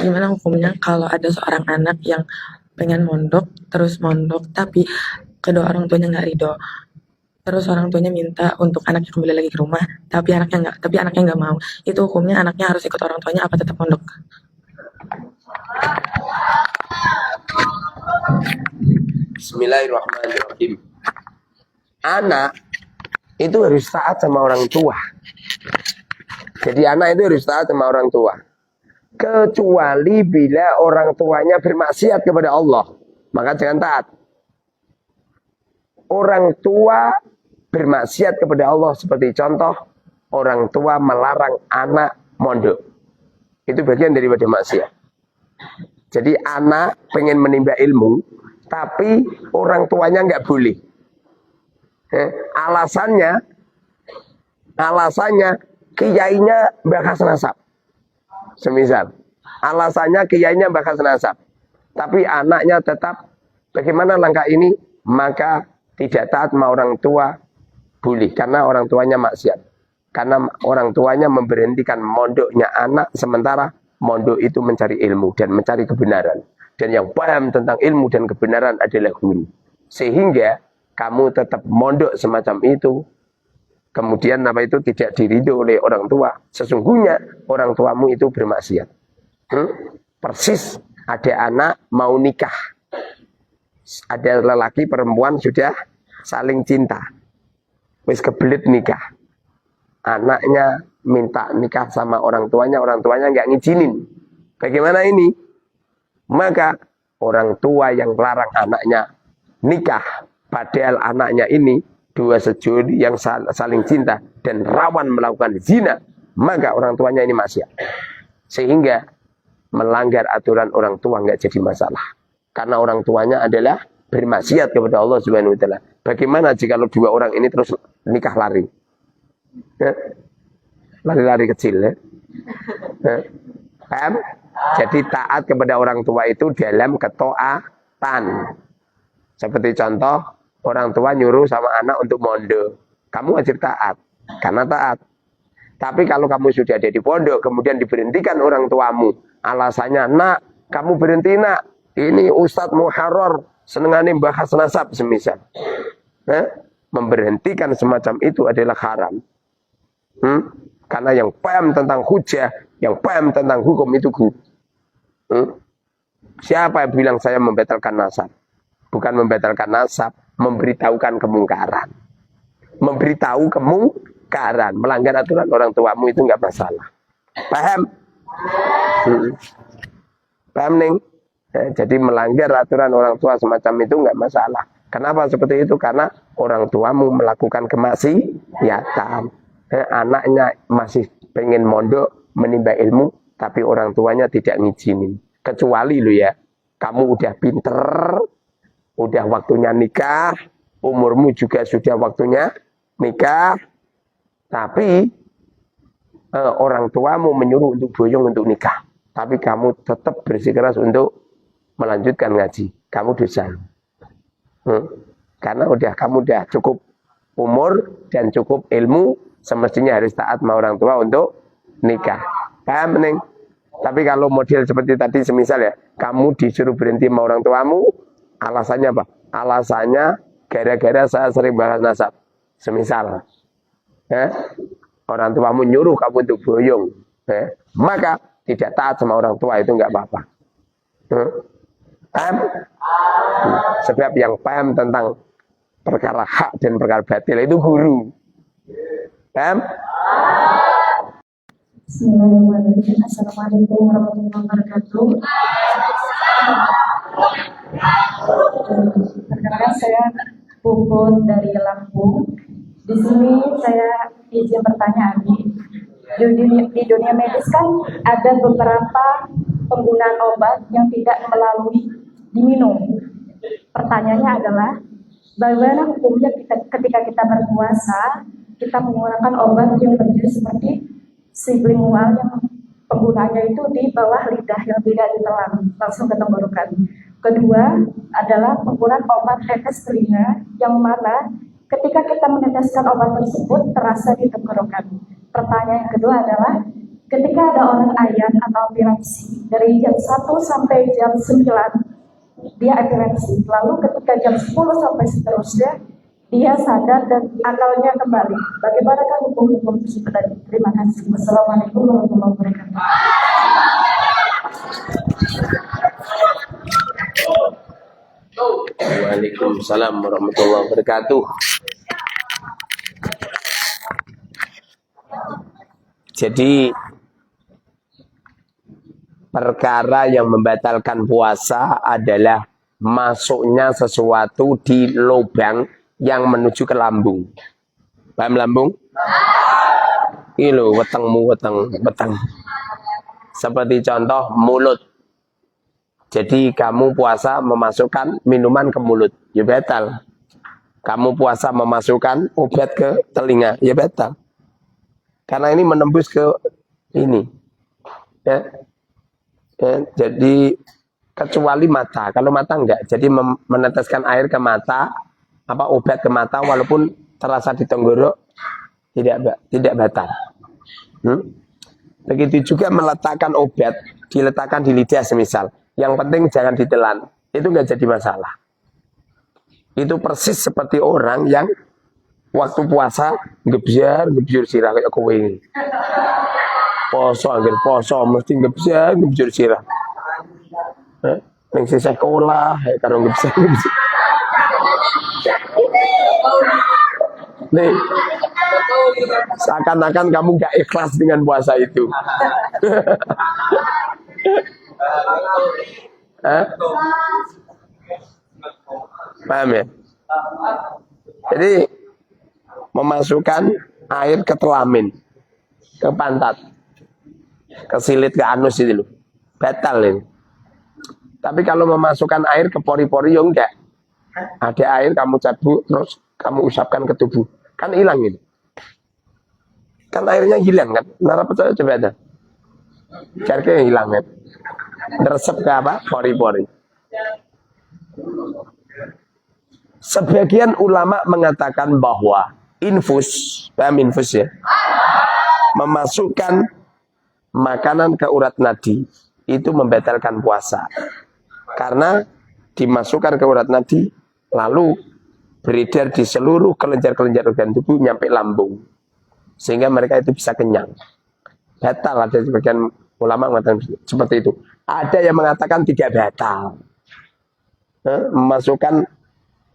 gimana hukumnya kalau ada seorang anak yang pengen mondok, terus mondok, tapi kedua orang tuanya nggak ridho. Terus orang tuanya minta untuk anaknya kembali lagi ke rumah, tapi anaknya nggak mau. Itu hukumnya anaknya harus ikut orang tuanya apa tetap mondok? Bismillahirrahmanirrahim. Anak itu harus taat sama orang tua. Jadi anak itu harus taat sama orang tua. Kecuali bila orang tuanya bermaksiat kepada Allah, maka jangan taat. Orang tua bermaksiat kepada Allah seperti contoh orang tua melarang anak mondok. Itu bagian daripada maksiat. Jadi anak pengen menimba ilmu, tapi orang tuanya nggak boleh. Alasannya kiainya bakas nasab. Semisal, alasannya kiainya bakas nasab. Tapi anaknya tetap, bagaimana langkah ini? Maka tidak taat sama orang tua boleh, karena orang tuanya maksiat. Karena orang tuanya memberhentikan mondoknya anak, sementara mondok itu mencari ilmu dan mencari kebenaran. Dan yang paham tentang ilmu dan kebenaran adalah guru. Sehingga kamu tetap mondok semacam itu. Kemudian apa itu tidak diridho oleh orang tua. Sesungguhnya orang tuamu itu bermaksiat. Persis ada anak mau nikah. Ada lelaki perempuan sudah saling cinta. Wis kebelit nikah. Anaknya minta nikah sama orang tuanya nggak ngizinin. Bagaimana ini? Maka orang tua yang melarang anaknya nikah, padahal anaknya ini dua sejoli yang saling cinta dan rawan melakukan zina, maka orang tuanya ini maksiat. Sehingga melanggar aturan orang tua nggak jadi masalah. Karena orang tuanya adalah bermaksiat kepada Allah Subhanahu wa taala. Bagaimana jika dua orang ini terus nikah lari? Lari-lari kecil ya. Paham? Jadi taat kepada orang tua itu dalam ketaatan. Seperti contoh, orang tua nyuruh sama anak untuk mondok. Kamu wajib taat, karena taat. Tapi kalau kamu sudah ada di pondok, kemudian diberhentikan orang tuamu. Alasannya, nak, kamu berhenti nak. Ini Ustadz Muharrar, senengane bahas nasab semisal. Memberhentikan semacam itu adalah haram. Karena yang paham tentang hujah, yang paham tentang hukum itu guru. Siapa yang bilang saya membatalkan nasab? Bukan membatalkan nasab, memberitahukan kemungkaran. Memberitahu kemungkaran, melanggar aturan orang tuamu itu nggak masalah. Paham? Paham, Ning? Jadi melanggar aturan orang tua semacam itu nggak masalah. Kenapa seperti itu? Karena orang tuamu melakukan kemaksiatan. Anaknya masih pengen mondok, menimba ilmu, tapi orang tuanya tidak ngizinin. Kecuali lu ya, kamu udah pinter, udah waktunya nikah, umurmu juga sudah waktunya nikah, tapi orang tuamu menyuruh untuk boyong untuk nikah, tapi kamu tetap bersikeras untuk melanjutkan ngaji, kamu dosa. Karena kamu udah cukup umur dan cukup ilmu, semestinya harus taat sama orang tua untuk nikah. Paham, Neng? Tapi kalau model seperti tadi, semisal ya, kamu disuruh berhenti sama orang tuamu, alasannya apa? Alasannya gara-gara saya sering bahas nasab. Semisal, orang tuamu nyuruh kamu untuk boyong, maka tidak taat sama orang tua itu nggak apa-apa. Paham? Sebab yang paham tentang perkara hak dan perkara batil itu guru. Paham? Bismillahirrahmanirrahim. Assalamualaikum warahmatullahi wabarakatuh. Perkenalkan, saya Puput dari Lampung. Di sini saya izin bertanya, Abi. Di dunia medis kan ada beberapa penggunaan obat yang tidak melalui diminum. Pertanyaannya adalah, bagaimana hukumnya ketika kita berpuasa, kita menggunakan obat yang berjenis seperti sublingual yang penggunaannya itu di bawah lidah yang tidak ditelan langsung ke tenggorokan. Kedua adalah penggunaan obat tetes telinga yang mana ketika kita meneteskan obat tersebut terasa di tenggorokan. Pertanyaan yang kedua adalah, ketika ada orang ayan atau epilepsi dari jam 1 sampai jam 9 dia epilepsi. Lalu ketika jam 10 sampai seterusnya dia sadar dan akalnya kembali. Bagaimana kan hukum-hukum tersebut tadi? Terima kasih. Wassalamualaikum warahmatullahi wabarakatuh. Waalaikumsalam warahmatullahi wabarakatuh. Jadi perkara yang membatalkan puasa adalah masuknya sesuatu di lubang yang menuju ke lambung. Paham lambung? Ilo wetengmu weteng. Seperti contoh mulut. Jadi kamu puasa memasukkan minuman ke mulut, ya batal. Kamu puasa memasukkan obat ke telinga, ya batal. Karena ini menembus ke ini. Ya. Jadi kecuali mata. Kalau mata enggak. Jadi meneteskan air ke mata, apa obat ke mata walaupun terasa di tenggorok tidak batal. Begitu juga meletakkan obat, diletakkan di lidah semisal. Yang penting jangan ditelan. Itu enggak jadi masalah. Itu persis seperti orang yang waktu puasa gebyar sirah kayak kowe ini. Poso anggere poso mesti gebyar sirah. Ning sisih sekolah karo gebyar. Nih, seakan-akan kamu gak ikhlas dengan puasa itu. Paham ya? Jadi memasukkan air ke telamin, ke pantat, ke silit, ke anus itu loh, batal ini. Tapi kalau memasukkan air ke pori-pori ya enggak. Ada air kamu cabut terus kamu usapkan ke tubuh, kan hilang ini. Kan airnya hilang kan? Nara percaya coba ada. Caranya hilang kan? Meresep ke apa? Pori-pori. Sebagian ulama mengatakan bahwa infus, paham infus ya? Memasukkan makanan ke urat nadi itu membatalkan puasa. Karena dimasukkan ke urat nadi lalu beredar di seluruh kelenjar-kelenjar organ tubuh nyampe lambung. Sehingga mereka itu bisa kenyang. Batal, ada sebagian ulama mengatakan seperti itu. Ada yang mengatakan tidak batal. Memasukkan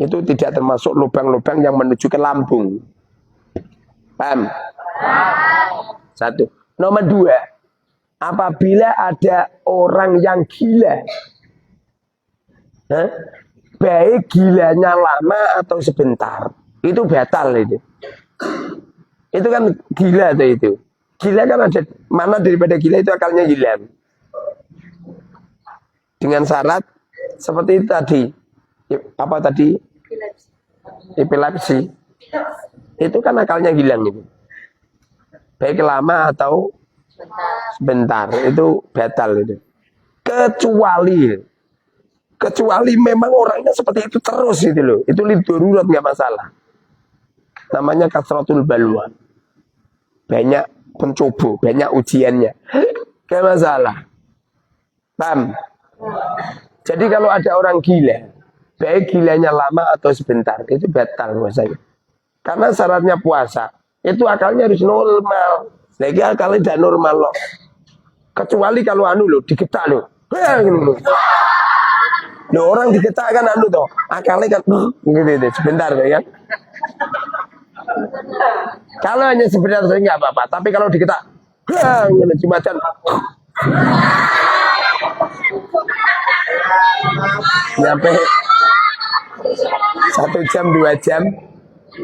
itu tidak termasuk lubang-lubang yang menuju ke lambung. Paham? Satu. Nomor dua, apabila ada orang yang gila, baik gilanya lama atau sebentar, itu batal itu. Itu kan gila itu. Gila kan ada, mana daripada gila itu akalnya hilang. Dengan syarat seperti itu tadi. Apa tadi? Epilepsi. Itu kan akalnya hilang itu. Baik lama atau sebentar, itu batal itu. Kecuali memang orangnya seperti itu terus itu loh. Itu darurat nggak masalah. Namanya kasratul balwa. Banyak pencoba, banyak ujiannya. Gak masalah. Paham? Jadi kalau ada orang gila, baik gilanya lama atau sebentar, itu batal puasanya. Karena syaratnya puasa, itu akalnya harus normal. Lagi akalnya tidak normal loh. Kecuali kalau anu loh, digetak loh. Loh orang digetak kan anu toh, akalnya kan gitu, sebentar ya kan. Kalau hanya sebentar saja nggak apa-apa, tapi kalau digetak, cuma kan nyampe 1 jam 2 jam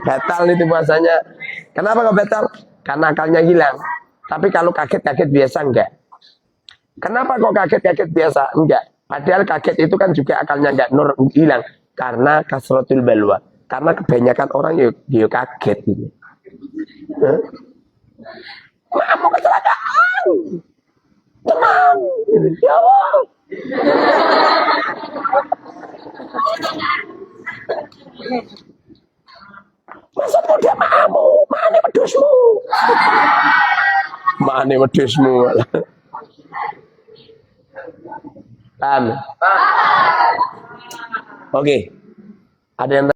batal itu puasanya. Kenapa kok batal? Karena akalnya hilang. Tapi kalau kaget-kaget biasa enggak. Kenapa kok kaget-kaget biasa? Enggak. Padahal kaget itu kan juga akalnya enggak hilang. Karena kasratul balwa. Karena kebanyakan orang ya kaget gitu. Kamu kecelakaan. Tenang. Ya Allah. Maksudmu dia maafmu, mana pedusmu? Mana nih wedhusmu. Paham? Oke. Ada yang